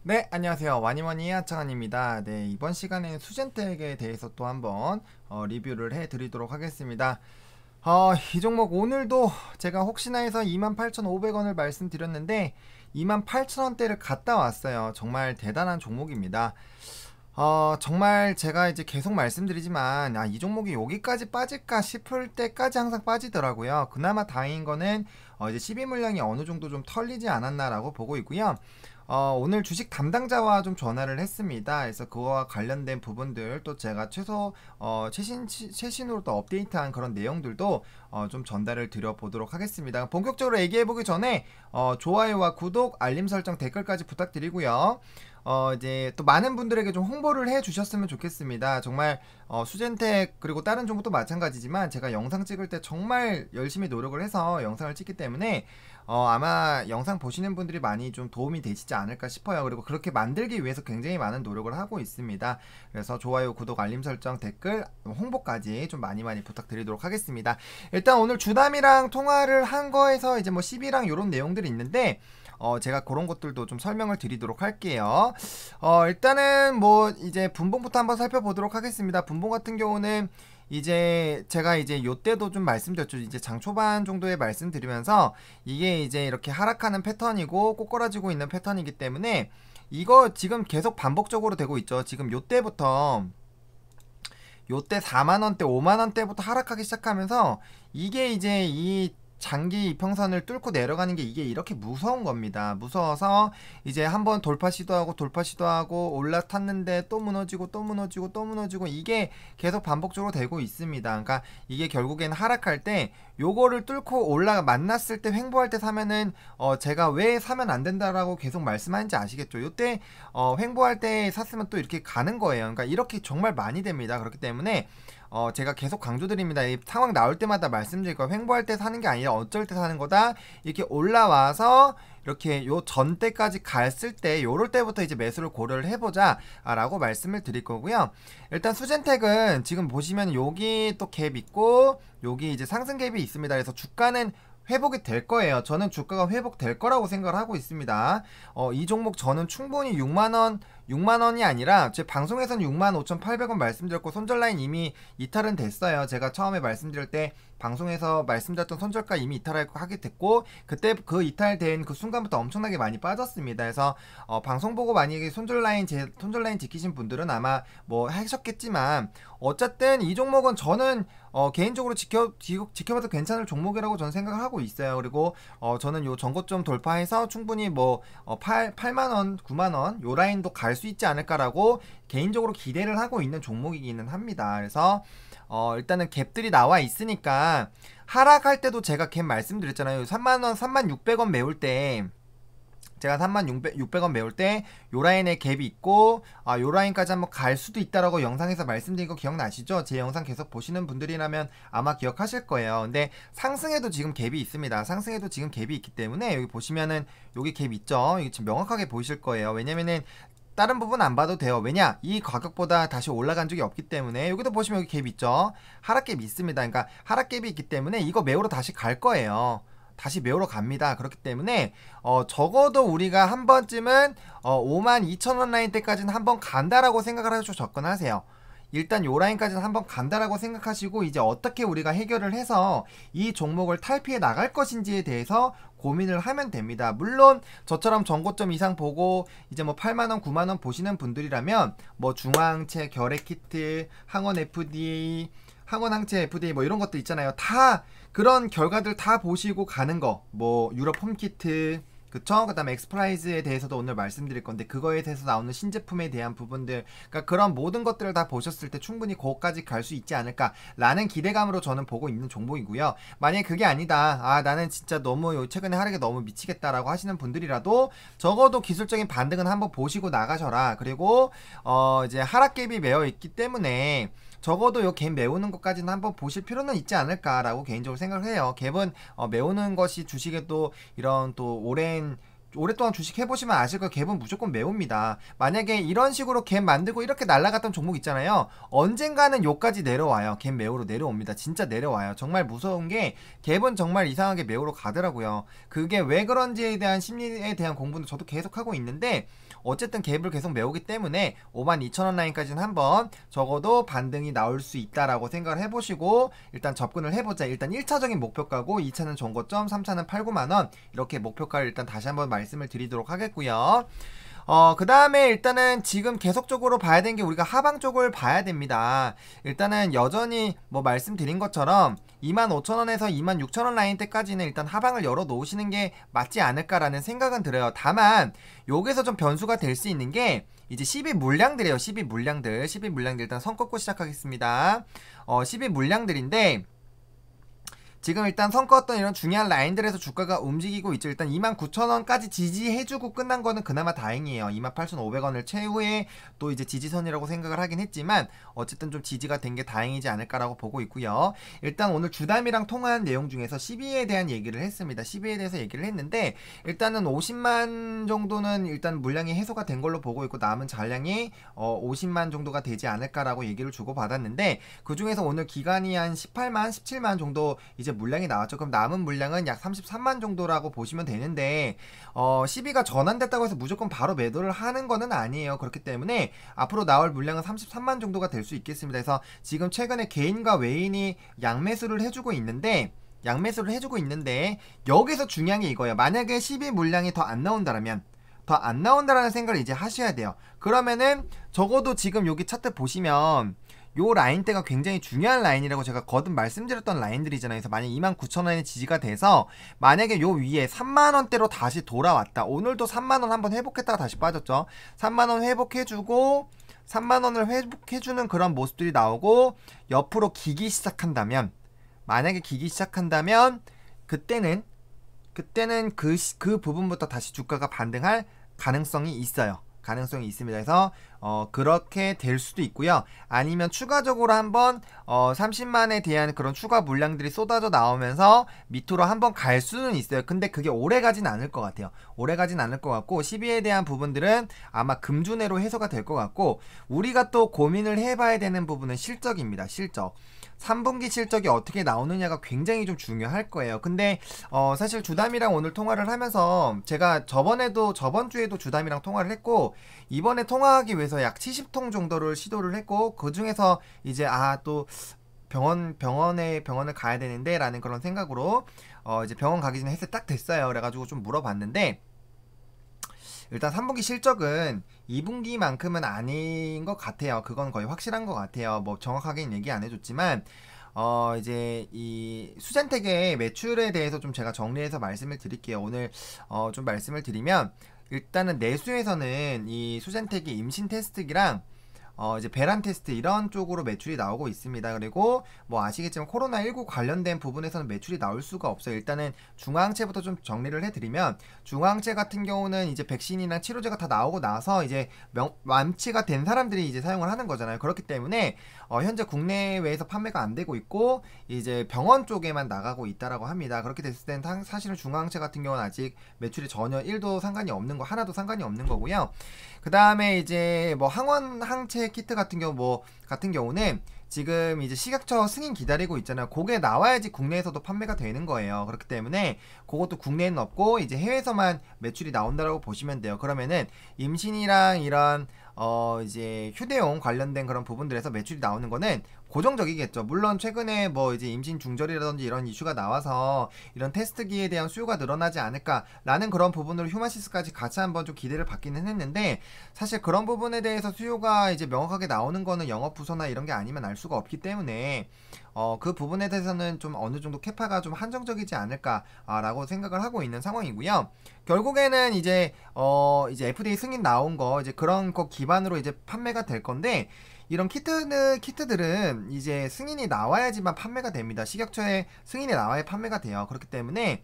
네, 안녕하세요. 와니머니 하창환입니다. 네, 이번 시간에는 수젠텍에 대해서 또 한번 리뷰를 해드리도록 하겠습니다. 이 종목 오늘도 제가 혹시나 해서 28,500원을 말씀드렸는데 28,000원대를 갔다 왔어요. 정말 대단한 종목입니다. 정말 제가 이제 계속 말씀드리지만 이 종목이 여기까지 빠질까 싶을 때까지 항상 빠지더라고요. 그나마 다행인 거는 이제 12 물량이 어느 정도 좀 털리지 않았나라고 보고 있고요. 오늘 주식 담당자와 좀 전화를 했습니다. 그래서 그거와 관련된 부분들 또 제가 최신으로 또 업데이트한 그런 내용들도 좀 전달을 드려보도록 하겠습니다. 본격적으로 얘기해보기 전에 좋아요와 구독, 알림 설정, 댓글까지 부탁드리고요. 이제 또 많은 분들에게 좀 홍보를 해 주셨으면 좋겠습니다. 정말 수젠텍 그리고 다른 종목도 마찬가지지만 제가 영상 찍을 때 정말 열심히 노력을 해서 영상을 찍기 때문에 아마 영상 보시는 분들이 많이 좀 도움이 되시지 않을까 싶어요. 그리고 그렇게 만들기 위해서 굉장히 많은 노력을 하고 있습니다. 그래서 좋아요, 구독, 알림 설정, 댓글, 홍보까지 좀 많이 부탁드리도록 하겠습니다. 일단 오늘 주담이랑 통화를 한 거에서 이제 뭐 10이랑 이런 내용들이 있는데 제가 그런 것들도 좀 설명을 드리도록 할게요. 일단은 뭐 이제 분봉부터 한번 살펴보도록 하겠습니다. 분봉 같은 경우는 이제 제가 이제 요때도 좀 말씀드렸죠. 이제 장 초반 정도에 말씀드리면서 이게 이제 이렇게 하락하는 패턴이고 꼬꾸라지고 있는 패턴이기 때문에 이거 지금 계속 반복적으로 되고 있죠. 지금 요때부터 요때 4만원대 5만원대부터 하락하기 시작하면서 이게 이제 이 장기 이평선을 뚫고 내려가는 게 이게 이렇게 무서운 겁니다. 무서워서 이제 한번 돌파 시도하고 올라탔는데 또 무너지고 또 무너지고 또 무너지고 이게 계속 반복적으로 되고 있습니다. 그러니까 이게 결국엔 하락할 때 요거를 뚫고 만났을 때 횡보할 때 사면은 제가 왜 사면 안 된다라고 계속 말씀하는지 아시겠죠? 요때 횡보할 때 샀으면 또 이렇게 가는 거예요. 그러니까 이렇게 정말 많이 됩니다. 그렇기 때문에 제가 계속 강조드립니다. 이 상황 나올 때마다 말씀드릴 거예요. 횡보할 때 사는 게 아니라 어쩔 때 사는 거다. 이렇게 올라와서 이렇게 요 전때까지 갔을 때 요럴 때부터 이제 매수를 고려를 해보자 라고 말씀을 드릴 거고요. 일단 수젠텍은 지금 보시면 여기 또 갭 있고 여기 이제 상승 갭이 있습니다. 그래서 주가는 회복이 될 거예요. 저는 주가가 회복될 거라고 생각을 하고 있습니다. 이 종목 저는 충분히 6만원이 아니라 제 방송에서는 65,800원 말씀드렸고 손절라인 이미 이탈은 됐어요. 제가 처음에 말씀드릴 때 방송에서 말씀드렸던 손절가 이미 이탈하게 됐고 그때 그 이탈된 그 순간부터 엄청나게 많이 빠졌습니다. 그래서 방송 보고 만약에 손절라인 지키신 분들은 아마 뭐 하셨겠지만 어쨌든 이 종목은 저는 개인적으로 지켜봐도 괜찮을 종목이라고 저는 생각을 하고 있어요. 그리고 저는 요 전고점 돌파해서 충분히 뭐 8만원 9만원 요 라인도 갈 수 있지 않을까라고 개인적으로 기대를 하고 있는 종목이기는 합니다. 그래서 일단은 갭들이 나와 있으니까 하락할 때도 제가 갭 말씀드렸잖아요. 3만원 3600원 메울 때 제가 3600원 메울 때 요 라인에 갭이 있고 요 라인까지 한번 갈 수도 있다라고 영상에서 말씀드린 거 기억나시죠? 제 영상 계속 보시는 분들이라면 아마 기억하실 거예요. 근데 상승에도 지금 갭이 있습니다. 상승에도 지금 갭이 있기 때문에 여기 보시면은 여기 갭 있죠? 이게 지금 명확하게 보이실 거예요. 왜냐면은 다른 부분 안 봐도 돼요. 왜냐? 이 가격보다 다시 올라간 적이 없기 때문에 여기도 보시면 여기 갭 있죠? 하락갭이 있습니다. 그러니까 하락갭이 있기 때문에 이거 매우러 다시 갈 거예요. 다시 메우러 갑니다. 그렇기 때문에 적어도 우리가 한 번쯤은 52,000원 라인 때까지는 한번 간다라고 생각을 하시고 접근하세요. 일단 요 라인까지는 한번 간다라고 생각하시고 이제 어떻게 우리가 해결을 해서 이 종목을 탈피해 나갈 것인지에 대해서 고민을 하면 됩니다. 물론 저처럼 전고점 이상 보고 이제 뭐 8만원 9만원 보시는 분들이라면 뭐 중화항체, 결핵키트, 항원 FDA, 항원항체 FDA 뭐 이런 것도 있잖아요. 다 그런 결과들 다 보시고 가는 거, 뭐 유럽 홈키트, 그쵸? 그 다음에 엑스프라이즈에 대해서도 오늘 말씀드릴 건데 그거에 대해서 나오는 신제품에 대한 부분들, 그러니까 그런 모든 것들을 다 보셨을 때 충분히 거기까지 갈 수 있지 않을까 라는 기대감으로 저는 보고 있는 종목이고요. 만약에 그게 아니다, 나는 진짜 너무 최근에 하락에 너무 미치겠다라고 하시는 분들이라도 적어도 기술적인 반등은 한번 보시고 나가셔라. 그리고 이제 하락갭이 매어 있기 때문에 적어도 요 갭 메우는 것까지는 한번 보실 필요는 있지 않을까라고 개인적으로 생각을 해요. 갭은 메우는 것이 주식에 또 이런 또 오랜 오랫동안 주식 해보시면 아실 거예요. 갭은 무조건 매웁니다. 만약에 이런 식으로 갭 만들고 이렇게 날아갔던 종목 있잖아요. 언젠가는 요까지 내려와요. 갭 매우로 내려옵니다. 진짜 내려와요. 정말 무서운 게 갭은 정말 이상하게 매우로 가더라고요. 그게 왜 그런지에 대한 심리에 대한 공부는 저도 계속 하고 있는데, 어쨌든 갭을 계속 메우기 때문에 52,000원 라인까지는 한번 적어도 반등이 나올 수 있다라고 생각을 해보시고 일단 접근을 해보자. 일단 1차적인 목표가고 2차는 정고점, 3차는 89만원, 이렇게 목표가를 일단 다시 한번 말씀을 드리도록 하겠고요. 그 다음에 일단은 지금 계속적으로 봐야 되는 게 우리가 하방 쪽을 봐야 됩니다. 일단은 여전히 뭐 말씀드린 것처럼 25,000원에서 26,000원 라인 때까지는 일단 하방을 열어 놓으시는 게 맞지 않을까라는 생각은 들어요. 다만 여기서 좀 변수가 될 수 있는 게 이제 12 물량들이에요. 12 물량들 일단 선 꺾고 시작하겠습니다. 12 물량들인데 지금 일단 선 껐던 이런 중요한 라인들에서 주가가 움직이고 있죠. 일단 29,000원까지 지지해주고 끝난 거는 그나마 다행이에요. 28,500원을 최후에 또 이제 지지선이라고 생각을 하긴 했지만 어쨌든 좀 지지가 된 게 다행이지 않을까라고 보고 있고요. 일단 오늘 주담이랑 통화한 내용 중에서 12에 대한 얘기를 했습니다. 12에 대해서 얘기를 했는데 일단은 50만 정도는 일단 물량이 해소가 된 걸로 보고 있고 남은 잔량이 50만 정도가 되지 않을까라고 얘기를 주고받았는데 그 중에서 오늘 기간이 한 18만, 17만 정도 이제 물량이 나왔죠. 그럼 남은 물량은 약 33만 정도라고 보시면 되는데 12가 전환됐다고 해서 무조건 바로 매도를 하는 거는 아니에요. 그렇기 때문에 앞으로 나올 물량은 33만 정도가 될 수 있겠습니다. 그래서 지금 최근에 개인과 외인이 양매수를 해주고 있는데 여기서 중요한 게 이거예요. 만약에 12 물량이 더 안 나온다라면 더 안 나온다라는 생각을 이제 하셔야 돼요. 그러면은 적어도 지금 여기 차트 보시면 요 라인대가 굉장히 중요한 라인이라고 제가 거듭 말씀드렸던 라인들이잖아요. 그래서 만약 29,000원의 지지가 돼서 만약에 요 위에 3만원대로 다시 돌아왔다. 오늘도 3만원 한번 회복했다가 다시 빠졌죠. 3만원 회복해주고 3만원을 회복해주는 그런 모습들이 나오고 옆으로 기기 시작한다면, 만약에 기기 시작한다면 그때는 그 부분부터 다시 주가가 반등할 가능성이 있어요. 가능성이 있습니다. 그래서 그렇게 될 수도 있고요. 아니면 추가적으로 한번 30만에 대한 그런 추가 물량들이 쏟아져 나오면서 밑으로 한번 갈 수는 있어요. 근데 그게 오래 가진 않을 것 같아요. 오래 가진 않을 것 같고 12에 대한 부분들은 아마 금주내로 해소가 될 것 같고, 우리가 또 고민을 해봐야 되는 부분은 실적입니다. 실적. 3분기 실적이 어떻게 나오느냐가 굉장히 좀 중요할 거예요. 근데 사실 주담이랑 오늘 통화를 하면서 제가 저번 주에도 주담이랑 통화를 했고 이번에 통화하기 위해서 약 70통 정도를 시도를 했고 그 중에서 이제 또 병원을 가야 되는데 라는 그런 생각으로 이제 병원 가기 전에 해서 딱 됐어요. 그래가지고 좀 물어봤는데 일단 3분기 실적은 2분기만큼은 아닌 것 같아요. 그건 거의 확실한 것 같아요. 뭐 정확하게는 얘기 안 해줬지만 이제 이 수젠텍의 매출에 대해서 좀 제가 정리해서 말씀을 드릴게요. 오늘 좀 말씀을 드리면 일단은 내수에서는 이 수젠텍이 임신 테스트기랑 이제 배란 테스트 이런 쪽으로 매출이 나오고 있습니다. 그리고 뭐 아시겠지만 코로나19 관련된 부분에서는 매출이 나올 수가 없어요. 일단은 중화항체부터 좀 정리를 해드리면 중화항체 같은 경우는 이제 백신이나 치료제가 다 나오고 나서 이제 완치가 된 사람들이 이제 사용을 하는 거잖아요. 그렇기 때문에 현재 국내외에서 판매가 안 되고 있고 이제 병원 쪽에만 나가고 있다라고 합니다. 그렇게 됐을 땐 사실은 중화항체 같은 경우는 아직 매출이 전혀 1도 상관이 없는 거, 하나도 상관이 없는 거고요. 그 다음에 이제 뭐 항체 키트 같은 경우는 지금 이제 식약처 승인 기다리고 있잖아요. 그게 나와야지 국내에서도 판매가 되는 거예요. 그렇기 때문에 그것도 국내에는 없고 이제 해외에서만 매출이 나온다라고 보시면 돼요. 그러면은 임신이랑 이런 이제 휴대용 관련된 그런 부분들에서 매출이 나오는 거는 고정적이겠죠. 물론 최근에 뭐 이제 임신 중절이라든지 이런 이슈가 나와서 이런 테스트기에 대한 수요가 늘어나지 않을까라는 그런 부분으로 휴마시스까지 같이 한번 좀 기대를 받기는 했는데, 사실 그런 부분에 대해서 수요가 이제 명확하게 나오는 거는 영업 부서나 이런 게 아니면 알 수가 없기 때문에 그 부분에 대해서는 좀 어느 정도 캐파가 좀 한정적이지 않을까라고 생각을 하고 있는 상황이고요. 결국에는 이제 FDA 승인 나온 거 이제 그런 거 기반으로 이제 판매가 될 건데, 이런 키트들은 이제 승인이 나와야지만 판매가 됩니다. 식약처에 승인이 나와야 판매가 돼요. 그렇기 때문에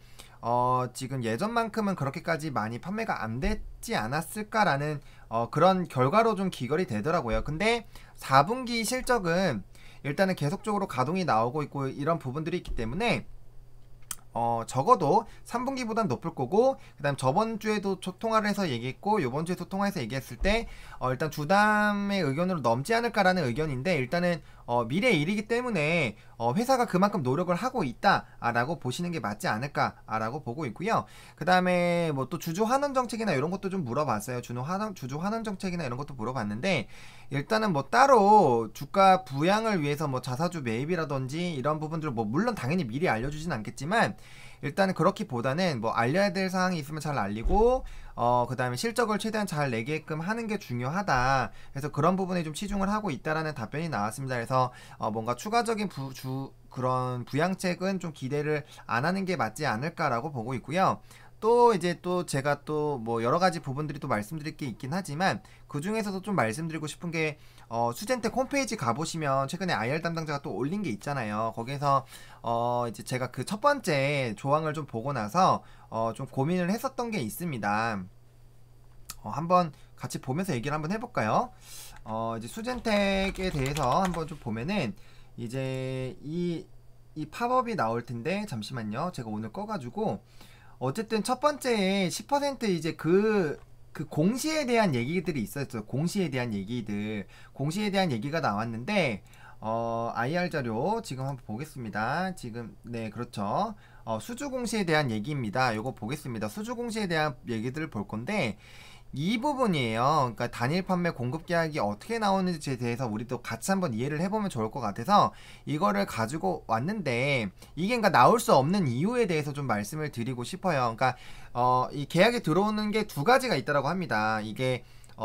지금 예전만큼은 그렇게까지 많이 판매가 안 됐지 않았을까라는 그런 결과로 좀 기결이 되더라고요. 근데 4분기 실적은 일단은 계속적으로 가동이 나오고 있고 이런 부분들이 있기 때문에 적어도 3분기보단 높을 거고, 그 다음 저번 주에도 통화를 해서 얘기했고 요번 주에도 통화해서 얘기했을 때 일단 주담의 의견으로 넘지 않을까라는 의견인데, 일단은 미래의 일이기 때문에 회사가 그만큼 노력을 하고 있다라고 보시는 게 맞지 않을까라고 보고 있고요. 그 다음에 뭐 또 주주 환원 정책이나 이런 것도 좀 물어봤어요. 주주 환원 정책이나 이런 것도 물어봤는데, 일단은 뭐 따로 주가 부양을 위해서 뭐 자사주 매입이라든지 이런 부분들을 뭐 물론 당연히 미리 알려주진 않겠지만, 일단은 그렇기보다는 뭐 알려야 될 사항이 있으면 잘 알리고 그 다음에 실적을 최대한 잘 내게끔 하는 게 중요하다. 그래서 그런 부분에 좀 치중을 하고 있다라는 답변이 나왔습니다. 그래서 뭔가 추가적인 그런 부양책은 좀 기대를 안 하는 게 맞지 않을까라고 보고 있고요. 또 이제 또 제가 또 뭐 여러 가지 부분들이 또 말씀드릴 게 있긴 하지만, 그 중에서도 좀 말씀드리고 싶은 게 수젠텍 홈페이지 가보시면 최근에 IR 담당자가 또 올린 게 있잖아요. 거기서 이제 제가 그 첫 번째 조항을 좀 보고 나서 좀 고민을 했었던 게 있습니다. 한번 같이 보면서 얘기를 한번 해볼까요? 이제 수젠텍에 대해서 한번 좀 보면은 이제 이 팝업이 나올 텐데, 잠시만요. 제가 오늘 꺼가지고 어쨌든 첫 번째에 10% 이제 그 공시에 대한 얘기들이 있었죠. 공시에 대한 얘기가 나왔는데, IR 자료 지금 한번 보겠습니다. 지금 네, 그렇죠. 수주 공시에 대한 얘기입니다. 요거 보겠습니다. 수주 공시에 대한 얘기들을 볼 건데, 이 부분이에요. 그러니까 단일 판매 공급 계약이 어떻게 나오는지에 대해서 우리도 같이 한번 이해를 해보면 좋을 것 같아서 이거를 가지고 왔는데, 이게 그러니까 나올 수 없는 이유에 대해서 좀 말씀을 드리고 싶어요. 그러니까 이 계약에 들어오는 게 두 가지가 있다라고 합니다. 이게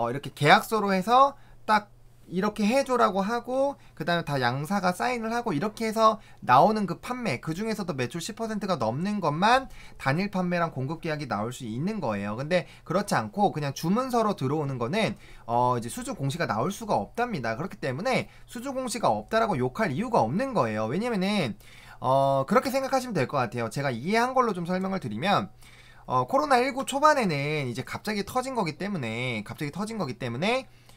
이렇게 계약서로 해서 딱 이렇게 해줘라고 하고, 그 다음에 다 양사가 사인을 하고, 이렇게 해서 나오는 그 판매, 그 중에서도 매출 10%가 넘는 것만 단일 판매랑 공급 계약이 나올 수 있는 거예요. 근데 그렇지 않고 그냥 주문서로 들어오는 거는 이제 수주 공시가 나올 수가 없답니다. 그렇기 때문에 수주 공시가 없다라고 욕할 이유가 없는 거예요. 왜냐면은 그렇게 생각하시면 될 것 같아요. 제가 이해한 걸로 좀 설명을 드리면, 코로나19 초반에는 이제 갑자기 터진 거기 때문에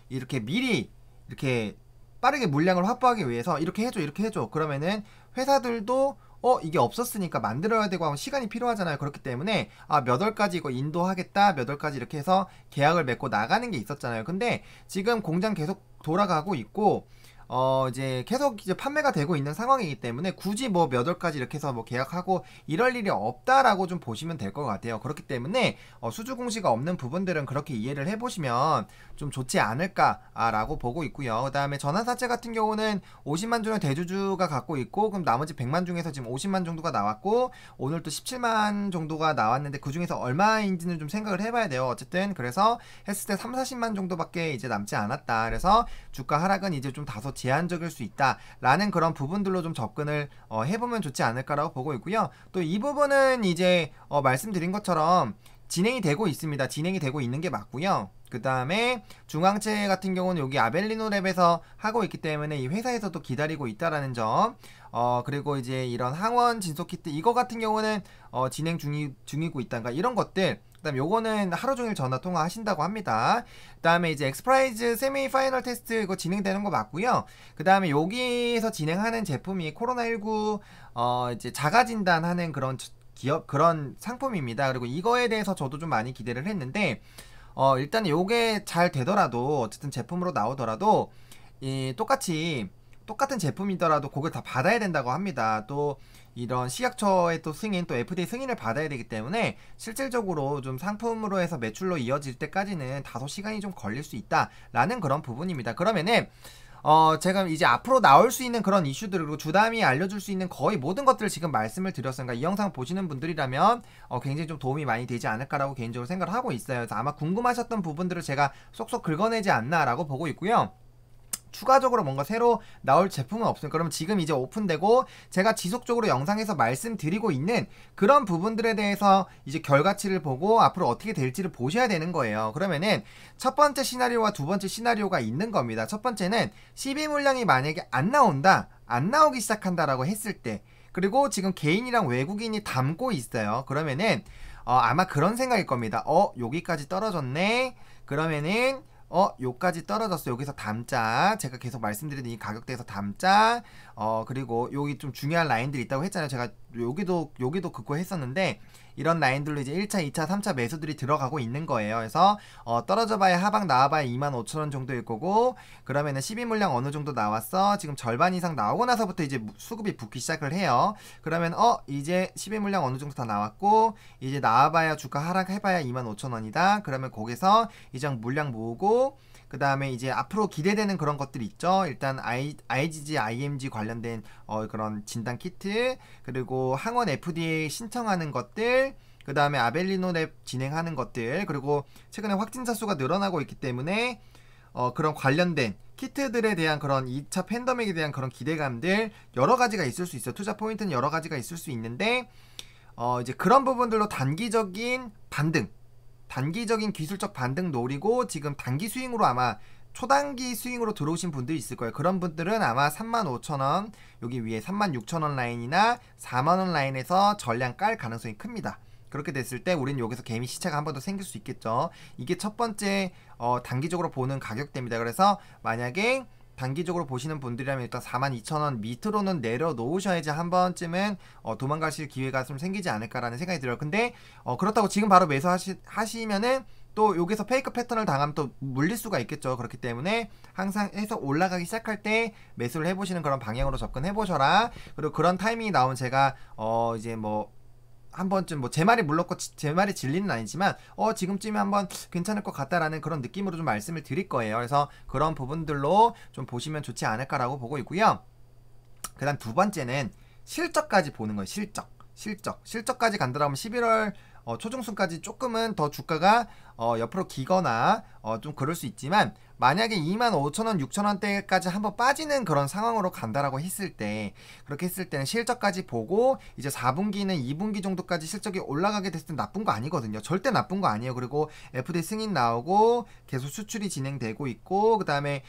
이렇게 미리 이렇게 빠르게 물량을 확보하기 위해서 이렇게 해줘 그러면은 회사들도 이게 없었으니까 만들어야 되고 하면 시간이 필요하잖아요. 그렇기 때문에 몇 월까지 이거 인도하겠다, 몇 월까지 이렇게 해서 계약을 맺고 나가는 게 있었잖아요. 근데 지금 공장 계속 돌아가고 있고 이제 계속 이제 판매가 되고 있는 상황이기 때문에 굳이 뭐 몇 월까지 이렇게 해서 뭐 계약하고 이럴 일이 없다라고 좀 보시면 될 것 같아요. 그렇기 때문에 수주 공시가 없는 부분들은 그렇게 이해를 해보시면 좀 좋지 않을까라고 보고 있고요. 그 다음에 전환사채 같은 경우는 50만 주는 대주주가 갖고 있고, 그럼 나머지 100만 중에서 지금 50만 정도가 나왔고, 오늘 또 17만 정도가 나왔는데 그 중에서 얼마인지는 좀 생각을 해봐야 돼요. 어쨌든 그래서 했을 때 3, 40만 정도밖에 이제 남지 않았다. 그래서 주가 하락은 이제 좀 다소 제한적일 수 있다라는 그런 부분들로 좀 접근을 해보면 좋지 않을까라고 보고 있고요. 또 이 부분은 이제 말씀드린 것처럼 진행이 되고 있습니다. 진행이 되고 있는 게 맞고요. 그 다음에 중앙채 같은 경우는 여기 아벨리노 랩에서 하고 있기 때문에 이 회사에서도 기다리고 있다라는 점, 그리고 이제 이런 항원 진소키트 이거 같은 경우는 진행 중이고 있다가 이런 것들, 그 다음에 요거는 하루 종일 전화 통화하신다고 합니다. 그 다음에 이제 엑스프라이즈 세미 파이널 테스트 이거 진행되는 거 맞고요. 그 다음에 여기에서 진행하는 제품이 코로나19 이제 자가 진단하는 그런 그런 상품입니다. 그리고 이거에 대해서 저도 좀 많이 기대를 했는데, 일단 요게 잘 되더라도, 어쨌든 제품으로 나오더라도 똑같은 제품이더라도 그걸 다 받아야 된다고 합니다. 또 이런 식약처의 또 승인, 또 FDA 승인을 받아야 되기 때문에 실질적으로 좀 상품으로 해서 매출로 이어질 때까지는 다소 시간이 좀 걸릴 수 있다라는 그런 부분입니다. 그러면은 제가 이제 앞으로 나올 수 있는 그런 이슈들, 그리고 주담이 알려줄 수 있는 거의 모든 것들을 지금 말씀을 드렸으니까 이 영상 보시는 분들이라면 굉장히 좀 도움이 많이 되지 않을까라고 개인적으로 생각을 하고 있어요. 그래서 아마 궁금하셨던 부분들을 제가 쏙쏙 긁어내지 않나라고 보고 있고요. 추가적으로 뭔가 새로 나올 제품은 없으니까, 그럼 지금 이제 오픈되고 제가 지속적으로 영상에서 말씀드리고 있는 그런 부분들에 대해서 이제 결과치를 보고 앞으로 어떻게 될지를 보셔야 되는 거예요. 그러면은 첫 번째 시나리오와 두 번째 시나리오가 있는 겁니다. 첫 번째는 12 물량이 만약에 안 나오기 시작한다라고 했을 때, 그리고 지금 개인이랑 외국인이 담고 있어요. 그러면은 아마 그런 생각일 겁니다. 여기까지 떨어졌네. 그러면은 요까지 떨어졌어. 여기서 담자. 제가 계속 말씀드리는 이 가격대에서 담자. 그리고 여기 좀 중요한 라인들이 있다고 했잖아요. 제가 여기도 긋고 했었는데, 이런 라인들로 이제 1차, 2차, 3차 매수들이 들어가고 있는 거예요. 그래서 떨어져 봐야 하방 나와봐야 25,000원 정도일 거고, 그러면은 12 물량 어느 정도 나왔어? 지금 절반 이상 나오고 나서부터 이제 수급이 붙기 시작을 해요. 그러면 이제 12 물량 어느 정도 다 나왔고, 이제 나와봐야 주가 하락해봐야 25,000원이다. 그러면 거기서 이제 물량 모으고, 그 다음에 이제 앞으로 기대되는 그런 것들이 있죠. 일단 IGG, IMG 관련된 그런 진단 키트, 그리고 항원 FDA 신청하는 것들, 그 다음에 아벨리노랩 진행하는 것들, 그리고 최근에 확진자 수가 늘어나고 있기 때문에 그런 관련된 키트들에 대한 그런 2차 팬데믹에 대한 그런 기대감들 여러 가지가 있을 수 있어요. 투자 포인트는 여러 가지가 있을 수 있는데, 이제 그런 부분들로 단기적인 반등, 단기적인 기술적 반등 노리고 지금 단기 스윙으로 아마 초단기 스윙으로 들어오신 분들이 있을 거예요. 그런 분들은 아마 35,000원, 여기 위에 36,000원 라인이나 4만원 라인에서 전량 깔 가능성이 큽니다. 그렇게 됐을 때 우리는 여기서 개미 시차가 한 번 더 생길 수 있겠죠. 이게 첫 번째 단기적으로 보는 가격대입니다. 그래서 만약에 단기적으로 보시는 분들이라면 일단 42,000원 밑으로는 내려놓으셔야지 한 번쯤은 도망가실 기회가 좀 생기지 않을까라는 생각이 들어요. 근데 그렇다고 지금 바로 매수하시면은 또 여기서 페이크 패턴을 당하면 또 물릴 수가 있겠죠. 그렇기 때문에 항상 해서 올라가기 시작할 때 매수를 해보시는 그런 방향으로 접근해보셔라. 그리고 그런 타이밍이 나오면 제가 이제 뭐 한 번쯤 뭐 제 말이 물렀고 제 말이 진리는 아니지만 지금쯤에 한번 괜찮을 것 같다라는 그런 느낌으로 좀 말씀을 드릴 거예요. 그래서 그런 부분들로 좀 보시면 좋지 않을까라고 보고 있고요. 그 다음 두 번째는 실적까지 보는 거예요. 실적까지 간다라면 11월 초중순까지 조금은 더 주가가 옆으로 기거나 좀 그럴 수 있지만, 만약에 25,000원, 6,000원대까지 한번 빠지는 그런 상황으로 간다라고 했을 때, 그렇게 했을 때는 실적까지 보고 이제 4분기는 2분기 정도까지 실적이 올라가게 됐을 때 나쁜 거 아니거든요. 절대 나쁜 거 아니에요. 그리고 FDA 승인 나오고 계속 수출이 진행되고 있고, 그 다음에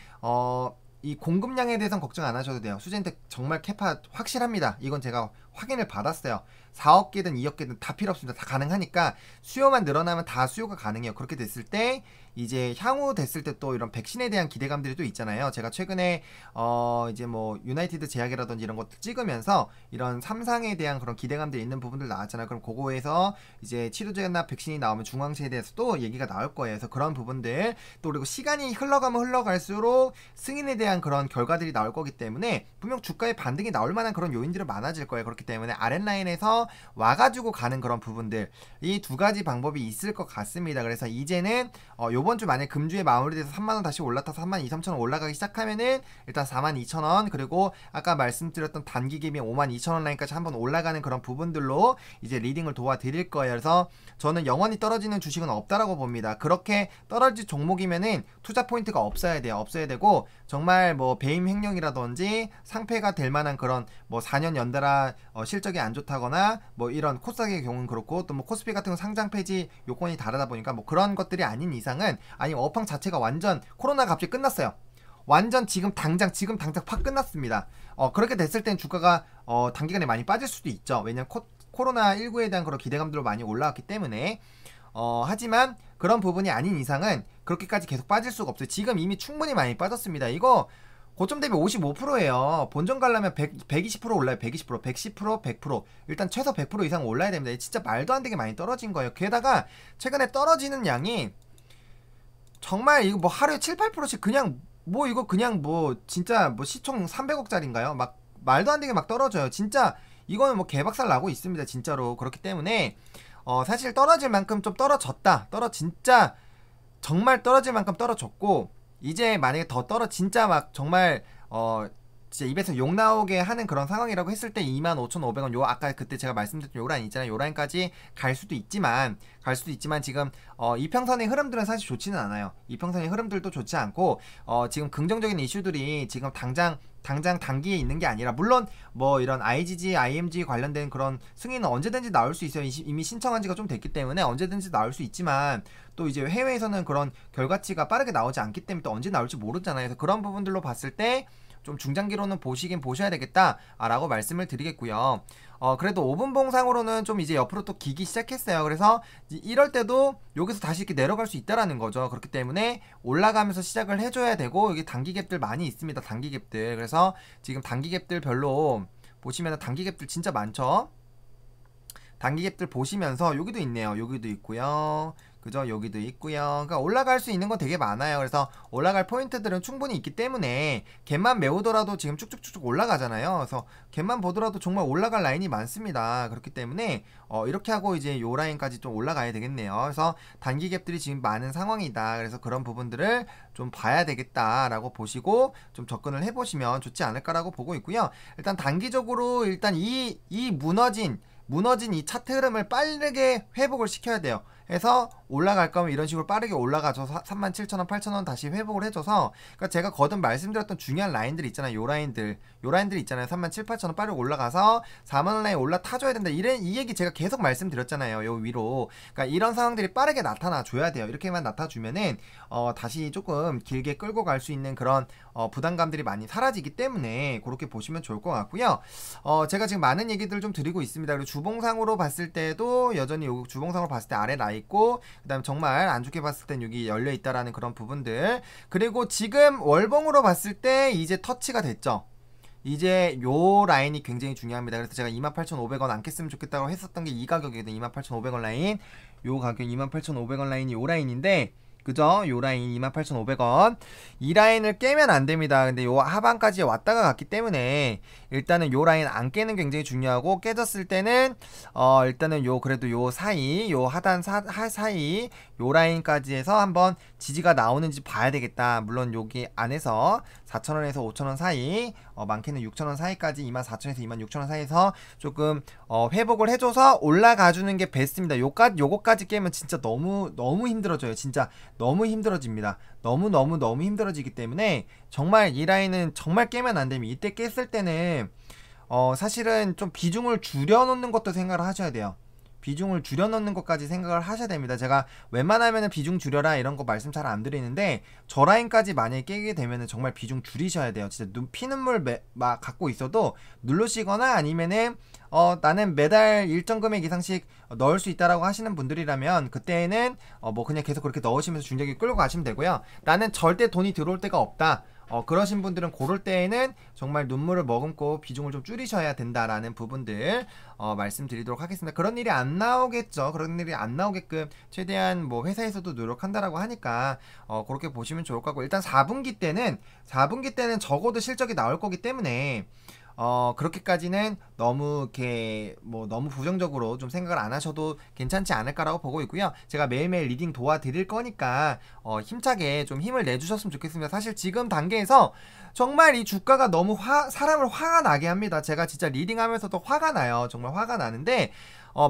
이 공급량에 대해서는 걱정 안 하셔도 돼요. 수젠텍 정말 캐파 확실합니다. 이건 제가 확인을 받았어요. 4억 개든 2억 개든 다 필요 없습니다. 다 가능하니까 수요만 늘어나면 다 수요가 가능해요. 그렇게 됐을 때 이제 향후 됐을 때 또 이런 백신에 대한 기대감들이 또 있잖아요. 제가 최근에 이제 뭐 유나이티드 제약이라든지 이런 것들 찍으면서 이런 삼상에 대한 그런 기대감들이 있는 부분들 나왔잖아요. 그럼 그거에서 이제 치료제나 백신이 나오면 중앙시에 대해서도 얘기가 나올 거예요. 그래서 그런 부분들, 또 그리고 시간이 흘러가면 흘러갈수록 승인에 대한 그런 결과들이 나올 거기 때문에 분명 주가의 반등이 나올 만한 그런 요인들이 많아질 거예요. 그렇기 때문에 아랫라인에서 와가지고 가는 그런 부분들, 이 두 가지 방법이 있을 것 같습니다. 그래서 이제는 요번 주 만약 금주에 마무리돼서 3만원 다시 올라타서 32,000원 올라가기 시작하면은 일단 42,000원, 그리고 아까 말씀드렸던 단기 갭이 52,000원 라인까지 한번 올라가는 그런 부분들로 이제 리딩을 도와드릴 거예요. 그래서 저는 영원히 떨어지는 주식은 없다라고 봅니다. 그렇게 떨어질 종목이면은 투자 포인트가 없어야 돼요. 없어야 되고, 정말 뭐 배임 횡령이라든지 상폐가 될 만한 그런 뭐 4년 연달아 실적이 안 좋다거나 뭐 이런 코스닥의 경우는 그렇고, 또 뭐 코스피 같은 건 상장 폐지 요건이 다르다 보니까 뭐 그런 것들이 아닌 이상은, 아니면 업황 자체가 완전 코로나가 갑자기 끝났어요. 완전 지금 당장 팍 끝났습니다. 그렇게 됐을 땐 주가가 단기간에 많이 빠질 수도 있죠. 왜냐면 코로나19에 대한 그런 기대감들로 많이 올라왔기 때문에. 하지만 그런 부분이 아닌 이상은 그렇게까지 계속 빠질 수가 없어요. 지금 이미 충분히 많이 빠졌습니다. 이거 고점 대비 55%예요. 본전 가려면 120% 올라요. 120%, 110%, 100%. 일단 최소 100% 이상 올라야 됩니다. 진짜 말도 안 되게 많이 떨어진 거예요. 게다가 최근에 떨어지는 양이 정말 이거 뭐 하루에 7, 8%씩 그냥 뭐 이거 그냥 뭐 진짜 뭐 시총 300억짜리인가요? 막 말도 안 되게 막 떨어져요. 진짜 이거는 뭐 개박살 나고 있습니다. 진짜로. 그렇기 때문에 사실 떨어질 만큼 좀 떨어졌다. 진짜 정말 떨어질 만큼 떨어졌고, 이제 만약에 더 진짜 막 정말 진짜 입에서 욕 나오게 하는 그런 상황이라고 했을 때 25,500원, 요 아까 그때 제가 말씀드렸던 요 라인 있잖아요. 요 라인까지 갈 수도 있지만 지금 이평선의 흐름들은 사실 좋지는 않아요. 이평선의 흐름들도 좋지 않고, 지금 긍정적인 이슈들이 지금 당장 단기에 있는 게 아니라, 물론 뭐 이런 IGG, IMG 관련된 그런 승인은 언제든지 나올 수 있어요. 이미 신청한 지가 좀 됐기 때문에 언제든지 나올 수 있지만, 또 이제 해외에서는 그런 결과치가 빠르게 나오지 않기 때문에 또 언제 나올지 모르잖아요. 그래서 그런 부분들로 봤을 때 좀 중장기로는 보시긴 보셔야 되겠다라고 말씀을 드리겠고요. 그래도 5분 봉상으로는 좀 이제 옆으로 또 기기 시작했어요. 그래서 이럴 때도 여기서 다시 이렇게 내려갈 수 있다라는 거죠. 그렇기 때문에 올라가면서 시작을 해줘야 되고, 여기 단기갭들 많이 있습니다. 단기갭들. 그래서 지금 단기갭들 별로 보시면 단기갭들 진짜 많죠. 단기갭들 보시면서 여기도 있네요. 여기도 있고요. 그죠? 여기도 있고요. 그러니까 올라갈 수 있는 건 되게 많아요. 그래서 올라갈 포인트들은 충분히 있기 때문에 갭만 메우더라도 지금 쭉쭉쭉쭉 올라가잖아요. 그래서 갭만 보더라도 정말 올라갈 라인이 많습니다. 그렇기 때문에 이렇게 하고 이제 요 라인까지 좀 올라가야 되겠네요. 그래서 단기 갭들이 지금 많은 상황이다. 그래서 그런 부분들을 좀 봐야 되겠다라고 보시고 좀 접근을 해보시면 좋지 않을까라고 보고 있고요. 일단 단기적으로 일단 이 무너진 이 차트 흐름을 빠르게 회복을 시켜야 돼요. 해서 올라갈 거면 이런 식으로 빠르게 올라가서 37,000원, 8,000원 다시 회복을 해줘서, 그러니까 제가 거듭 말씀드렸던 중요한 라인들 있잖아요. 요 라인들 있잖아요. 37,000, 8,000원 빠르게 올라가서 4만원 라인 올라타줘야 된다. 이 얘기 제가 계속 말씀드렸잖아요. 요 위로. 그러니까 이런 상황들이 빠르게 나타나줘야 돼요. 이렇게만 나타주면은 다시 조금 길게 끌고 갈 수 있는 그런 부담감들이 많이 사라지기 때문에 그렇게 보시면 좋을 것 같고요. 제가 지금 많은 얘기들 좀 드리고 있습니다. 그리고 주봉상으로 봤을 때도 여전히 요 주봉상으로 봤을 때 아래 나 있고, 그 다음에 정말 안 좋게 봤을 땐 여기 열려 있다라는 그런 부분들. 그리고 지금 월봉으로 봤을 때 이제 터치가 됐죠. 이제 요 라인이 굉장히 중요합니다. 그래서 제가 28,500원 안 깼으면 좋겠다고 했었던 게 이 가격이거든요. 28,500원 라인. 요 가격 28,500원 라인이 요 라인인데, 그죠? 요 라인 28,500원. 이 라인을 깨면 안 됩니다. 근데 요 하반까지 왔다가 갔기 때문에 일단은 요 라인 안 깨는 굉장히 중요하고, 깨졌을 때는 일단은 요 그래도 요 사이, 요 하단 사이 요 라인까지 해서 한번 지지가 나오는지 봐야 되겠다. 물론 여기 안에서 4,000원에서 5,000원 사이, 많게는 6,000원 사이까지 24,000원에서 26,000원 사이에서 조금 회복을 해줘서 올라가주는 게 베스트입니다. 요거까지 깨면 진짜 너무 힘들어져요. 진짜 너무 힘들어집니다. 너무 힘들어지기 때문에 정말 이 라인은 정말 깨면 안 됩니다. 이때 깼을 때는 사실은 좀 비중을 줄여놓는 것도 생각을 하셔야 돼요. 비중을 줄여놓는 것까지 생각을 하셔야 됩니다. 제가 웬만하면은 비중 줄여라 이런 거 말씀 잘 안 드리는데, 저 라인까지 만약에 깨게 되면은 정말 비중 줄이셔야 돼요. 진짜 피눈물 막 갖고 있어도 누르시거나, 아니면은 나는 매달 일정 금액 이상씩 넣을 수 있다라고 하시는 분들이라면 그때는 뭐 그냥 계속 그렇게 넣으시면서 중장기 끌고 가시면 되고요. 나는 절대 돈이 들어올 데가 없다, 그러신 분들은 그럴 때에는 정말 눈물을 머금고 비중을 좀 줄이셔야 된다라는 부분들 말씀드리도록 하겠습니다. 그런 일이 안 나오겠죠. 그런 일이 안 나오게끔 최대한 뭐 회사에서도 노력한다라고 하니까 그렇게 보시면 좋을 것 같고, 일단 4분기 때는 적어도 실적이 나올 거기 때문에 그렇게까지는 너무 이렇게 뭐 너무 부정적으로 좀 생각을 안 하셔도 괜찮지 않을까라고 보고 있고요. 제가 매일매일 리딩 도와드릴 거니까 힘차게 좀 힘을 내주셨으면 좋겠습니다. 사실 지금 단계에서 정말 이 주가가 너무 사람을 화가 나게 합니다. 제가 진짜 리딩하면서도 화가 나요. 정말 화가 나는데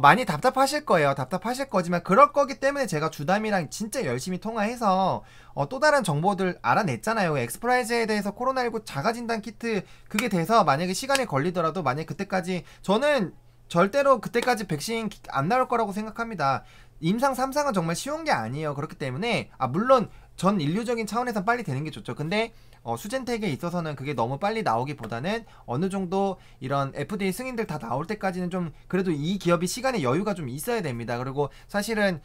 많이 답답하실 거예요. 답답하실 거지만 그럴 거기 때문에 제가 주담이랑 진짜 열심히 통화해서 또 다른 정보들 알아냈잖아요. 엑스프라이즈에 대해서 코로나19 자가진단 키트 그게 돼서 만약에 시간이 걸리더라도, 만약에 그때까지, 저는 절대로 그때까지 백신 안 나올 거라고 생각합니다. 임상 3상은 정말 쉬운 게 아니에요. 그렇기 때문에 물론 전 인류적인 차원에서 빨리 되는 게 좋죠. 근데 수젠텍에 있어서는 그게 너무 빨리 나오기보다는 어느 정도 이런 FDA 승인들 다 나올 때까지는 좀 그래도 이 기업이 시간의 여유가 좀 있어야 됩니다. 그리고 사실은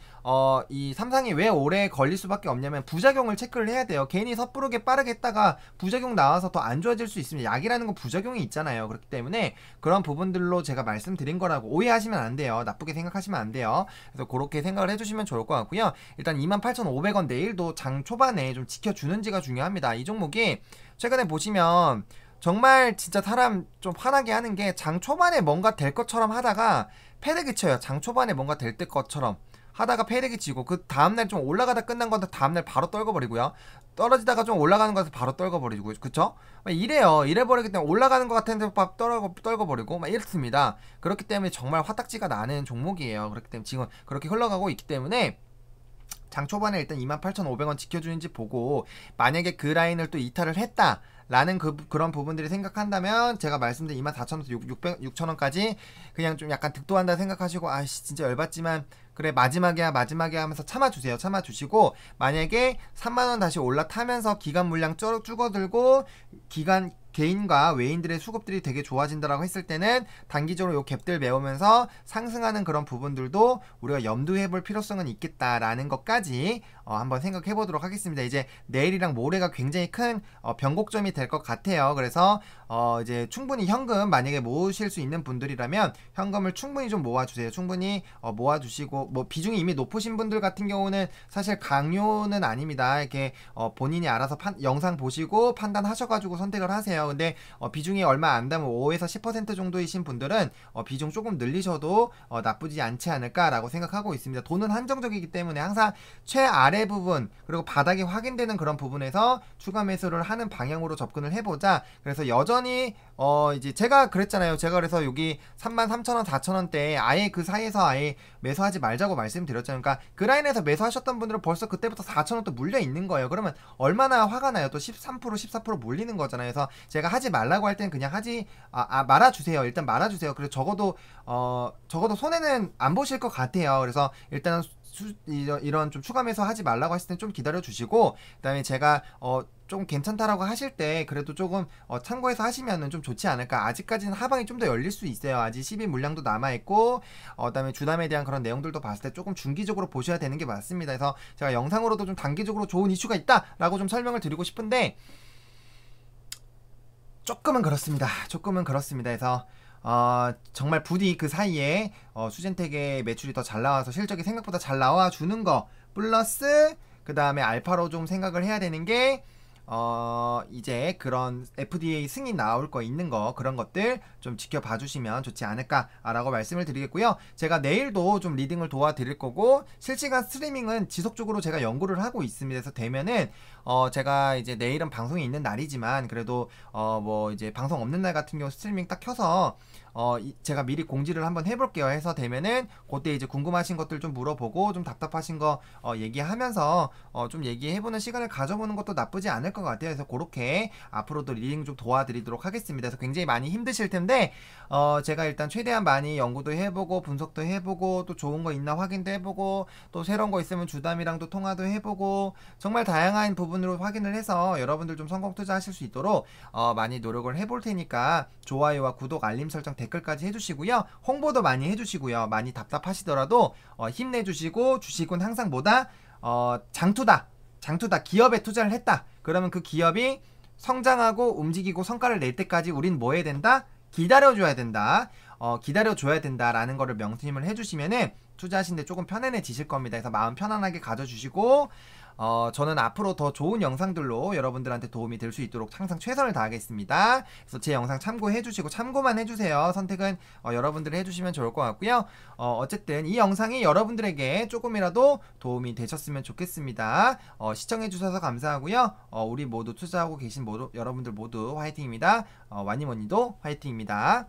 이 삼상이 왜 오래 걸릴 수밖에 없냐면 부작용을 체크를 해야 돼요. 괜히 섣부르게 빠르게 했다가 부작용 나와서 더 안 좋아질 수 있습니다. 약이라는 건 부작용이 있잖아요. 그렇기 때문에 그런 부분들로 제가 말씀드린 거라고 오해하시면 안 돼요. 나쁘게 생각하시면 안 돼요. 그래서 그렇게 생각을 해주시면 좋을 것 같고요. 일단 28,500원 내일도 장 초반에 좀 지켜주는지가 중요합니다. 이 종목이 최근에 보시면 정말 진짜 사람 좀 화나게 하는 게, 장 초반에 뭔가 될 것처럼 하다가 패대기 쳐요. 장 초반에 뭔가 될 것처럼 하다가 패대기 치고, 그 다음날 좀 올라가다 끝난 건데 다음날 바로 떨궈버리고요. 떨어지다가 좀 올라가는 것에서 바로 떨궈버리고, 그쵸? 이래요. 이래버리기 때문에 올라가는 것 같은데 떨궈버리고 막 이렇습니다. 그렇기 때문에 정말 화딱지가 나는 종목이에요. 그렇기 때문에 지금 그렇게 흘러가고 있기 때문에 장 초반에 일단 28,500원 지켜주는지 보고, 만약에 그 라인을 또 이탈을 했다 라는 그런 부분들이 생각한다면 제가 말씀드린 24,000원에서 6,000원까지 그냥 좀 약간 득도한다 생각하시고, 아이씨 진짜 열받지만 그래 마지막이야 하면서 참아주세요. 참아주시고, 만약에 3만원 다시 올라타면서 기간 물량 줄어들고 기간 개인과 외인들의 수급들이 되게 좋아진다라고 했을 때는 단기적으로 요 갭들 메우면서 상승하는 그런 부분들도 우리가 염두해 볼 필요성은 있겠다라는 것까지 한번 생각해 보도록 하겠습니다. 이제 내일이랑 모레가 굉장히 큰 변곡점이 될 것 같아요. 그래서 이제 충분히 현금 만약에 모으실 수 있는 분들이라면 현금을 충분히 좀 모아주세요. 충분히 모아주시고, 뭐 비중이 이미 높으신 분들 같은 경우는 사실 강요는 아닙니다. 이렇게 본인이 알아서 영상 보시고 판단하셔가지고 선택을 하세요. 근데 비중이 얼마 안 되면 5에서 10% 정도이신 분들은 비중 조금 늘리셔도 나쁘지 않지 않을까라고 생각하고 있습니다. 돈은 한정적이기 때문에 항상 최아래 부분 그리고 바닥이 확인되는 그런 부분에서 추가 매수를 하는 방향으로 접근을 해보자. 그래서 여전히 이제 제가 그랬잖아요. 제가 그래서 여기 33,000원 4,000원대 아예 그 사이에서 아예 매수하지 말자고 말씀드렸잖아요. 그러니까 그 라인에서 매수하셨던 분들은 벌써 그때부터 4,000원 또 물려 있는 거예요. 그러면 얼마나 화가 나요. 또 13% 14% 물리는 거잖아요. 그래서 제가 하지 말라고 할 땐 그냥 하지 말아주세요. 일단 말아주세요. 그래서 적어도 손해는 안 보실 것 같아요. 그래서 일단은 이런 좀 추가 매수 하지 말라고 했을 땐 좀 기다려 주시고, 그 다음에 제가 좀 괜찮다라고 하실 때 그래도 조금 참고해서 하시면은 좀 좋지 않을까. 아직까지는 하방이 좀 더 열릴 수 있어요. 아직 10일 물량도 남아있고, 그다음에 주담에 대한 그런 내용들도 봤을 때 조금 중기적으로 보셔야 되는 게 맞습니다. 그래서 제가 영상으로도 좀 단기적으로 좋은 이슈가 있다라고 좀 설명을 드리고 싶은데 조금은 그렇습니다. 그래서 정말 부디 그 사이에 수젠텍의 매출이 더 잘 나와서 실적이 생각보다 잘 나와주는 거 플러스 그 다음에 알파로 좀 생각을 해야 되는 게 이제 그런 FDA 승인 나올 거 있는 거 그런 것들 좀 지켜봐 주시면 좋지 않을까라고 말씀을 드리겠고요. 제가 내일도 좀 리딩을 도와드릴 거고, 실시간 스트리밍은 지속적으로 제가 연구를 하고 있습니다. 그래서 되면은 제가 이제 내일은 방송이 있는 날이지만 그래도 뭐 이제 방송 없는 날 같은 경우 스트리밍 딱 켜서 제가 미리 공지를 한번 해볼게요. 해서 되면은 그때 이제 궁금하신 것들 좀 물어보고 좀 답답하신 거 얘기하면서 좀 얘기해보는 시간을 가져보는 것도 나쁘지 않을 것 같아요. 그래서 그렇게 앞으로도 리딩 좀 도와드리도록 하겠습니다. 그래서 굉장히 많이 힘드실 텐데 제가 일단 최대한 많이 연구도 해보고 분석도 해보고 또 좋은 거 있나 확인도 해보고 또 새로운 거 있으면 주담이랑도 통화도 해보고 정말 다양한 부분으로 확인을 해서 여러분들 좀 성공 투자하실 수 있도록 많이 노력을 해볼 테니까 좋아요와 구독 알림 설정 댓글까지 해주시고요. 홍보도 많이 해주시고요. 많이 답답하시더라도 힘내주시고, 주식은 항상 뭐다? 장투다. 기업에 투자를 했다. 그러면 그 기업이 성장하고 움직이고 성과를 낼 때까지 우린 뭐 해야 된다? 기다려줘야 된다. 기다려줘야 된다라는 거를 명심을 해주시면은 투자하시는데 조금 편안해지실 겁니다. 그래서 마음 편안하게 가져주시고, 저는 앞으로 더 좋은 영상들로 여러분들한테 도움이 될 수 있도록 항상 최선을 다하겠습니다. 그래서 제 영상 참고해 주시고, 참고만 해주세요. 선택은 여러분들이 해주시면 좋을 것 같고요. 어쨌든 이 영상이 여러분들에게 조금이라도 도움이 되셨으면 좋겠습니다. 시청해 주셔서 감사하고요. 우리 모두 투자하고 계신 여러분들 모두 화이팅입니다. 와니머니도 화이팅입니다.